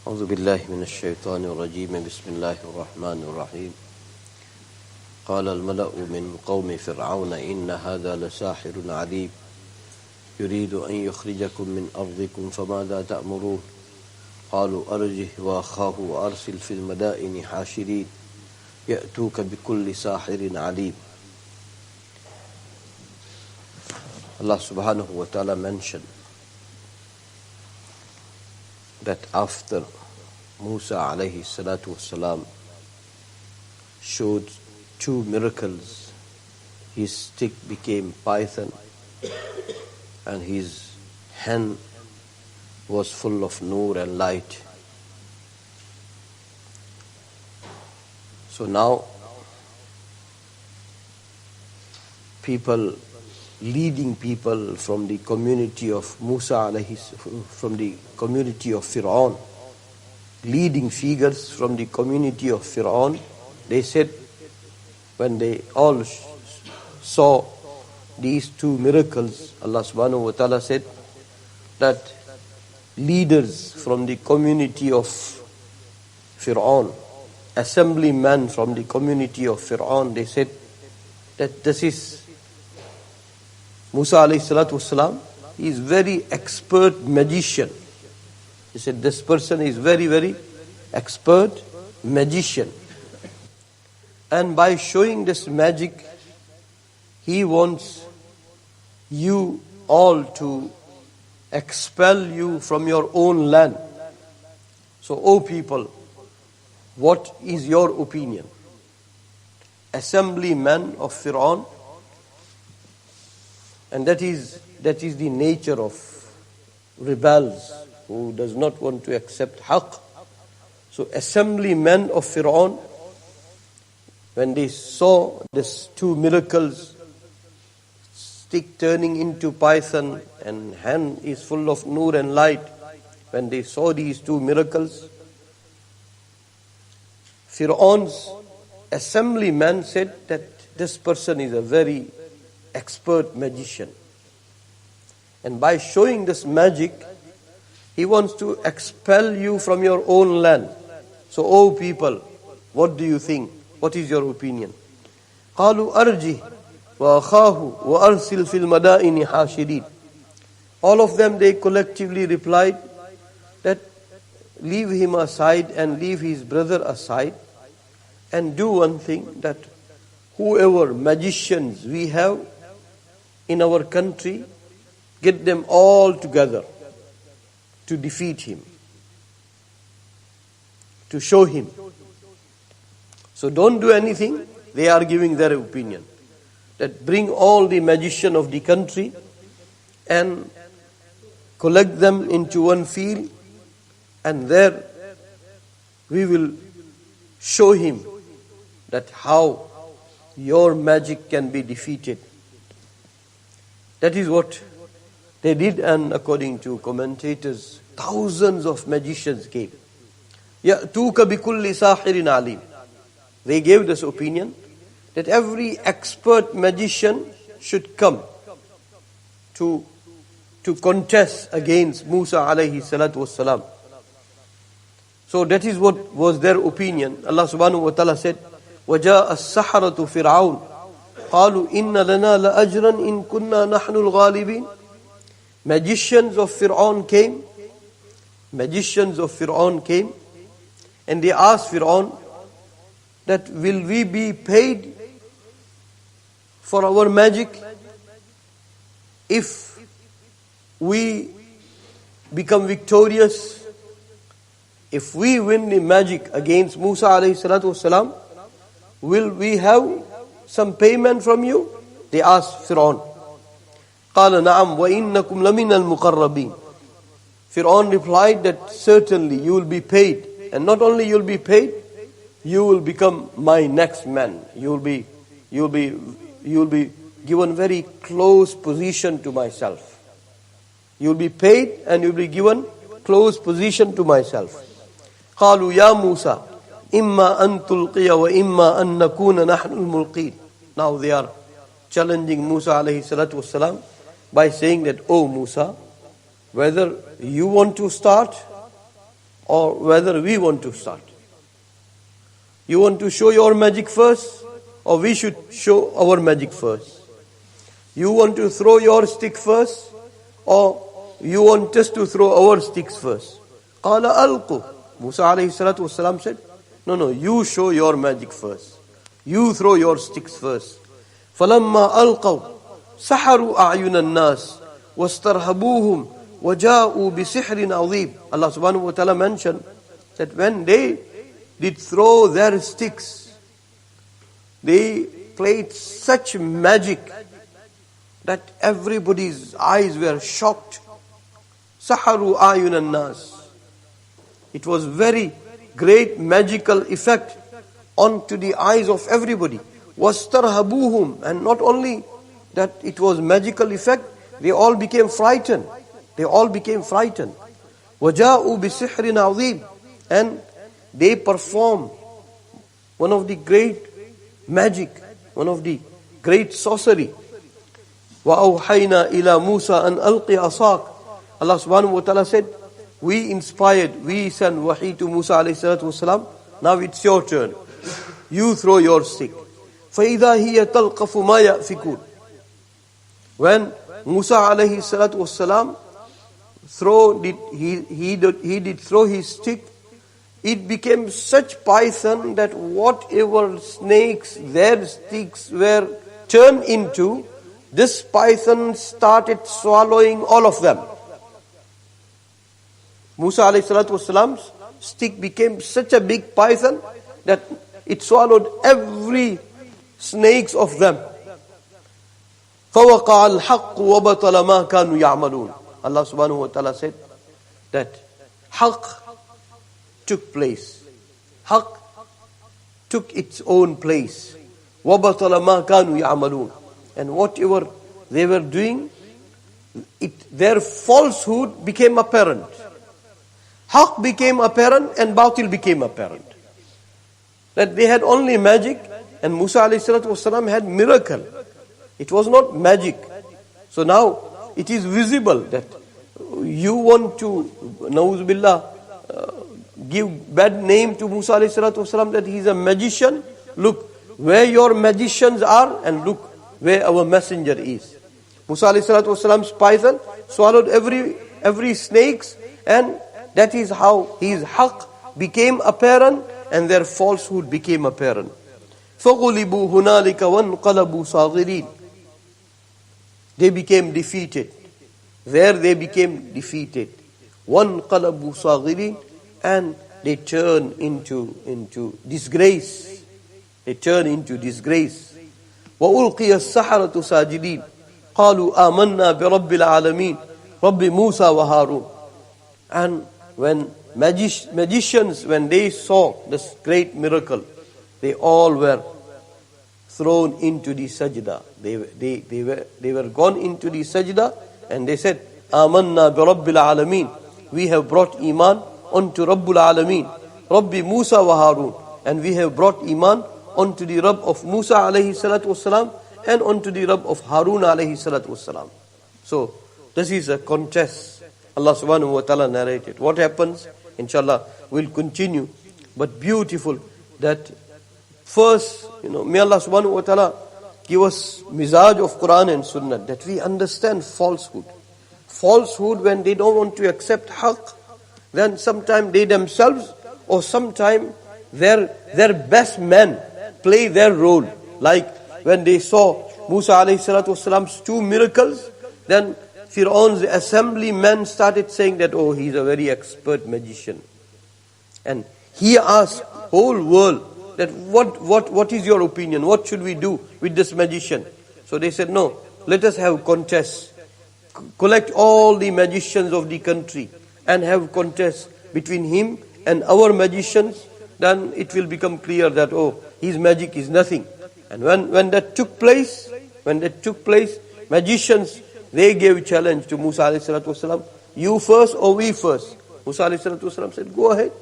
أعوذ بالله من الشيطان الرجيم بسم الله الرحمن الرحيم قال الملأ من قوم فرعون إن هذا لساحر عليم يريد أن يخرجكم من أرضكم فماذا تأمرون قالوا أرجه وأخاه وأرسل في المدائن حاشرين يأتوك بكل ساحر عليم. Allah subhanahu wa ta'ala mentioned that after Musa alayhi salatu wasalam showed two miracles, his stick became python and his hand was full of nur and light. So now leading people from the community of Musa from the community of Fir'aun, leading figures from the community of Fir'aun, they said, when they all saw these two miracles, Allah subhanahu wa ta'ala said that leaders from the community of Fir'aun, assemblymen from the community of Fir'aun, they said that this is Musa alayhi salatu wasalam, he is very expert magician. He said, this person is very, very expert magician. And by showing this magic, he wants you all to expel you from your own land. So, O people, what is your opinion? Assemblymen of Fir'aun, and that is the nature of rebels who does not want to accept haqq. So assemblymen of Fir'aun, when they saw these two miracles, stick turning into python and hand is full of nur and light, when they saw these two miracles, Fir'aun's assemblymen said that this person is a very expert magician. And by showing this magic, he wants to expel you from your own land. So, O people, what do you think? What is your opinion? قَالُوا أَرْجِهِ وَأَخَاهُ وَأَرْسِلْ فِي الْمَدَائِنِ حَاشِرِينَ. All of them, they collectively replied that leave him aside and leave his brother aside and do one thing, that whoever magicians we have in our country, get them all together to defeat him, to show him. So don't do anything. They are giving their opinion. That bring all the magicians of the country and collect them into one field, and there we will show him that how your magic can be defeated. That is what they did, and according to commentators, thousands of magicians came. يَأْتُوكَ بِكُلِّ سَاحِرٍ عَلِيمٍ. They gave this opinion that every expert magician should come to contest against Musa alayhi salatu wassalam. So that is what was their opinion. Allah subhanahu wa ta'ala said, وَجَاءَ السَّحَرَةُ فِرْعَوْنَ قالوا إن لنا لأجرا إن كنا نحن الغالبين. Magicians of Fir'aun came and they asked Fir'aun that will we be paid for our magic if we become victorious, if we win the magic against Musa alayhi salatu wasalam, will we have some payment from you? They asked Fir'aun. قَالَ نَعَمْ وَإِنَّكُمْ لَمِنَ الْمُقَرَّبِينَ. Fir'aun replied that certainly you will be paid. And not only you will be paid, you will become my next man. You will be given very close position to myself. You will be paid and you will be given close position to myself. قَالُوا يَا مُوسَى إِمَّا أَن تُلْقِيَ وَإِمَّا أَن نَكُونَ نَحْنُ الْمُلْقِينَ. Now they are challenging Musa alayhi salatu wasalam by saying that, O Musa, whether you want to start or whether we want to start? You want to show your magic first, or we should show our magic first? You want to throw your stick first, or you want us to throw our sticks first? قَالَ أَلْقُوا. Musa alayhi salatu wasalam said, no, you show your magic first. You throw your sticks first. فَلَمَّا أَلْقَوْا سَحَرُوا أَعْيُنَ النَّاسِ وَاسْتَرْهَبُوهُمْ وَجَاءُوا بِسِحْرٍ عَظِيمٍ. Allah subhanahu wa ta'ala mentioned that when they did throw their sticks, they played such magic that everybody's eyes were shocked. Saharu ayun an-nas. It was very great magical effect onto the eyes of everybody. Wastarhabuhum, and not only that it was magical effect, they all became frightened. Waja'u bisihrin azim, and they performed one of the great magic, one of the great sorcery. وَأَوْحَيْنَا إِلَى مُوسَىٰ أَنْ أَلْقِ عَصَاكَ. Allah subhanahu wa ta'ala said, we sent wahi to Musa alayhi salatu wasalam. Now it's your turn. You throw your stick. فَإِذَا هِيَ تَلْقَفُ مَا يَأْفِكُونَ. When Musa alayhi salatu wasalam did throw his stick, it became such python that whatever snakes their sticks were turned into, this python started swallowing all of them. Musa alayhi salatu wasalam's stick became such a big python that it swallowed every snakes of them. فَوَقَعَ الْحَقُّ وَبَطَلَ مَا كَانُوا يَعْمَلُونَ. Allah subhanahu wa ta'ala said that haqq took place. Haqq took its own place. وَبَطَلَ مَا كَانُوا يَعْمَلُونَ. And whatever they were doing, their falsehood became apparent. Haqq became apparent and batil became apparent. That they had only magic and Musa alayhi salatu wasalam had miracle. It was not magic. So now it is visible that you want to, na'udhu billah, give bad name to Musa alayhi salatu wasalam that he is a magician. Look where your magicians are and look where our messenger is. Musa alayhi salatu wasalam's python swallowed every snakes, and that is how his haqq became apparent and their falsehood became apparent. فَغُلِبُوا هُنَالِكَ وَانْقَلَبُوا صَاغِرِينَ. They became defeated. There they became defeated. وَانْقَلَبُوا صَاغِرِينَ. And they turned into disgrace. وَأُلْقِيَ السَّحَرَةُ سَاجِدِينَ قَالُوا آمَنَّا بِرَبِّ الْعَالَمِينَ رَبِّ مُوسَى وَهَارُونَ. And when magicians, when they saw this great miracle, they all were thrown into the sajda. They were gone into the sajda, and they said, آمَنَّا بِرَبِّ الْعَالَمِينَ. We have brought iman onto Rabbul Alameen, Rabbi Musa wa Harun. And we have brought iman onto the Rabb of Musa alayhi salatu wasalam and onto the Rabb of Harun alayhi salatu wasalam. So this is a contest Allah subhanahu wa ta'ala narrated. What happens? Inshallah, we'll continue. But beautiful that first, may Allah subhanahu wa ta'ala give us mizaj of Quran and Sunnah, that we understand falsehood. Falsehood, when they don't want to accept haqq, then sometime they themselves or sometime their best men play their role. Like when they saw Musa alayhi salatu wasalam's 2 miracles, then Fir'aun's assembly men started saying that, oh, he's a very expert magician. And he asked whole world that what is your opinion? What should we do with this magician? So they said, no, let us have contests. Collect all the magicians of the country and have contests between him and our magicians. Then it will become clear that, oh, his magic is nothing. And when that took place, magicians, they gave challenge to Musa alayhi salatu wasalam, you first or we first? Musa alayhi salatu wasalam said, go ahead.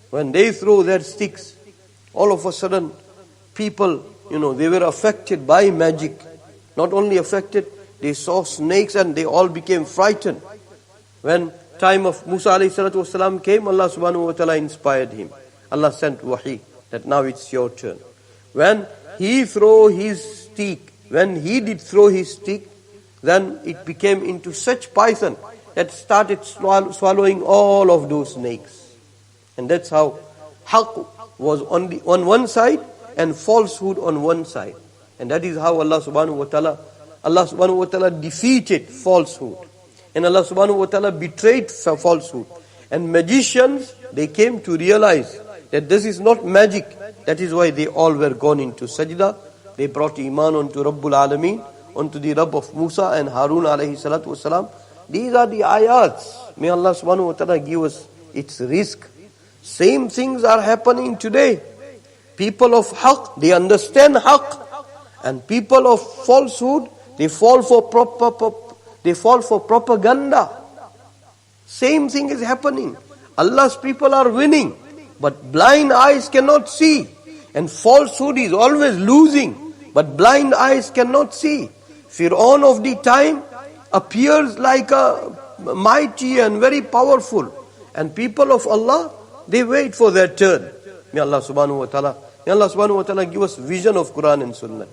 When they throw their sticks, all of a sudden, people, they were affected by magic. Not only affected, they saw snakes and they all became frightened. When time of Musa alayhi salatu wasalam came, Allah subhanahu wa ta'ala inspired him. Allah sent wahi that now it's your turn. When he threw his stick, when he did throw his stick, then it became into such python that started swallowing all of those snakes. And that's how haqq was on one side and falsehood on one side. And that is how Allah subhanahu wa ta'ala defeated falsehood. And Allah subhanahu wa ta'ala betrayed falsehood. And magicians, they came to realize that this is not magic. That is why they all were gone into sajda. They brought iman onto Rabbul Alameen, onto the Rabb of Musa and Harun alayhi salatu wasalam. These are the ayats. May Allah subhanahu wa ta'ala give us its risk. Same things are happening today. People of haqq, they understand haqq. And people of falsehood, they fall for propaganda. Same thing is happening. Allah's people are winning, but blind eyes cannot see. And falsehood is always losing, but blind eyes cannot see. Fir'aun of the time appears like a mighty and very powerful. And people of Allah, they wait for their turn. May Allah subhanahu wa ta'ala give us vision of Quran and Sunnah.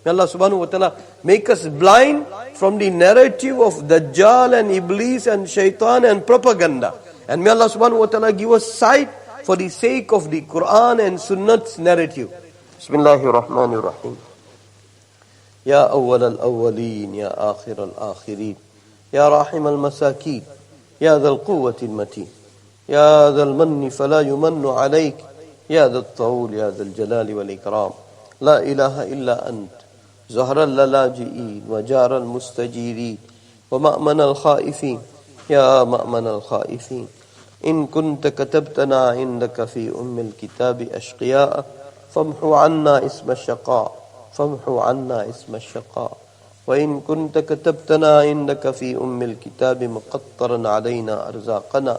May Allah subhanahu wa ta'ala make us blind from the narrative of Dajjal and Iblis and Shaitan and propaganda. And may Allah subhanahu wa ta'ala give us sight for the sake of the Quran and Sunnah's narrative. Bismillahir Rahmanir Rahim. Ya awwal al-awwaleen, ya akhir al-akhirin, ya rahim al-masakin, ya dhal quwwati al-mateen, ya dhal manni fala yumannu alayk, ya dhal tawul, ya dhal jalali wal ikram. La ilaha illa ant. زهر الللاجئين وجار المستجيرين ومأمن الخائفين يا مأمن الخائفين إن كنت كتبتنا عندك في الكتاب أشقياء فامحو عنا اسم الشقاء وإن كنت كتبتنا عندك في الكتاب مقطرا علينا أرزاقنا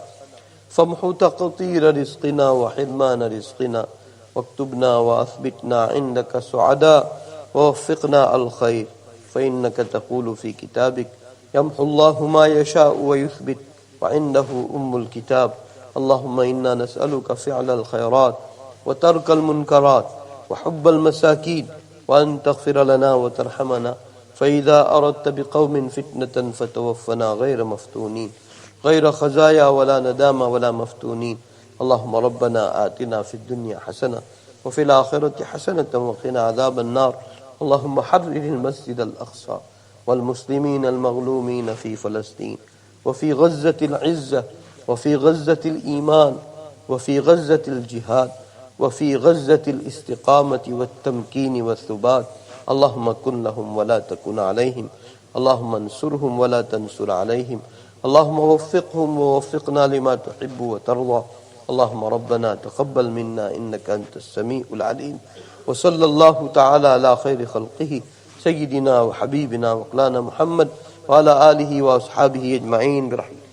فامحو تقطير رزقنا وحرمان رزقنا واكتبنا وأثبتنا عندك سعداء ووفقنا الخير فإنك تقول في كتابك يمحو الله ما يشاء ويثبت وعنده الكتاب. اللهم إنا نسألك فعل الخيرات وترك المنكرات وحب المساكين وأن تغفر لنا وترحمنا فإذا أردت بقوم فتنة فتوفنا غير مفتونين غير خزايا ولا ندامة ولا مفتونين. اللهم ربنا آتنا في الدنيا حسنة وفي الآخرة حسنة وقنا عذاب النار. اللهم حرر المسجد الأقصى والمسلمين المغلومين في فلسطين وفي غزة العزة وفي غزة الإيمان وفي غزة الجهاد وفي غزة الاستقامة والتمكين والثبات. اللهم كن لهم ولا تكن عليهم. اللهم انصرهم ولا تنصر عليهم. اللهم وفقهم ووفقنا لما تحب وترضى. اللهم ربنا تقبل منا إنك أنت السميع العليم. وصلى الله تعالى على خير خلقه سيدنا وحبيبنا وقلانا محمد وعلى آله وأصحابه أجمعين برحمته.